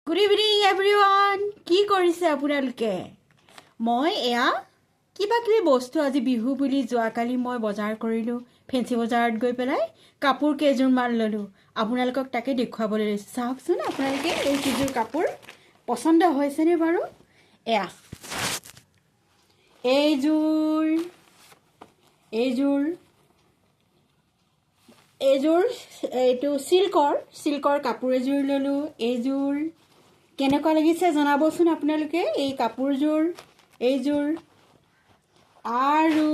Good evening everyone. কি কৰিছে আপোনালোকে? মই এয়া কিবা কিবি বস্তু আজি বিহু বুলি যোৱাকালি মই বজাৰ কৰিলোঁ। ফেঞ্চি বজাৰত গৈ পেলাই কাপোৰ কেইযোৰমান ল'লোঁ। আপোনালোকক তাকে দেখুৱাবলৈ লৈছোঁ। চাওকচোন আপোনালোকে এই কেইযোৰ কাপোৰ পচন্দ হৈছেনে বাৰু? এয়া এইযোৰ এইটো চিল্কৰ কাপোৰ এযোৰ ল'লোঁ। এইযোৰ কেনেকুৱা লাগিছে জনাবচোন আপোনালোকে। এই কাপোৰযোৰ এইযোৰ আৰু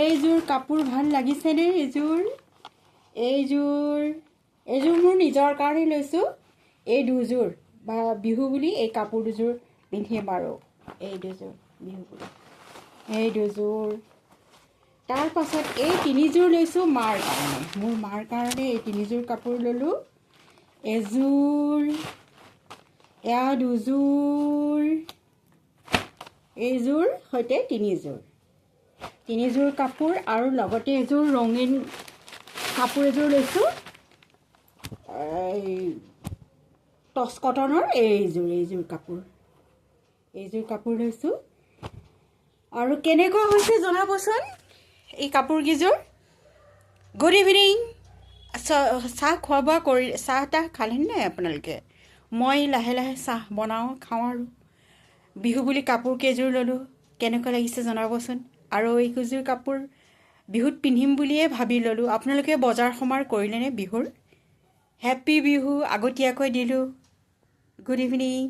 এইযোৰ কাপোৰ ভাল লাগিছেনে? এইযোৰ মোৰ নিজৰ কাৰণে লৈছোঁ। এই দুযোৰ বা বিহু বুলি এই কাপোৰ দুযোৰ পিন্ধিম আৰু এই দুযোৰ বিহু বুলি এই দুযোৰ। তাৰ পাছত এই তিনিযোৰ লৈছোঁ মাৰ কাৰণে। মোৰ মাৰ কাৰণে এই তিনিযোৰ কাপোৰ ল'লোঁ। এযোৰ এয়া দুযোৰ এইযোৰ সৈতে তিনিযোৰ কাপোৰ আৰু লগতে এযোৰ ৰঙীন কাপোৰ এযোৰ লৈছোঁ। টচ কটনৰ এইযোৰ কাপোৰ লৈছোঁ। আৰু কেনেকুৱা হৈছে জনাবচোন এই কাপোৰকেইযোৰ। Good evening. চাহ খোৱা বোৱা কৰি চাহ তাহ খালেনে নাই আপোনালোকে? মই লাহে লাহে চাহ বনাওঁ খাওঁ আৰু বিহু বুলি কাপোৰ কেইযোৰ ল'লোঁ। কেনেকুৱা লাগিছে জনাবচোন। আৰু এইকেইযোৰ কাপোৰ বিহুত পিন্ধিম বুলিয়ে ভাবি ল'লোঁ। আপোনালোকে বজাৰ সমাৰ কৰিলেনে বিহুৰ? হেপ্পী বিহু আগতীয়াকৈ দিলোঁ। Good evening.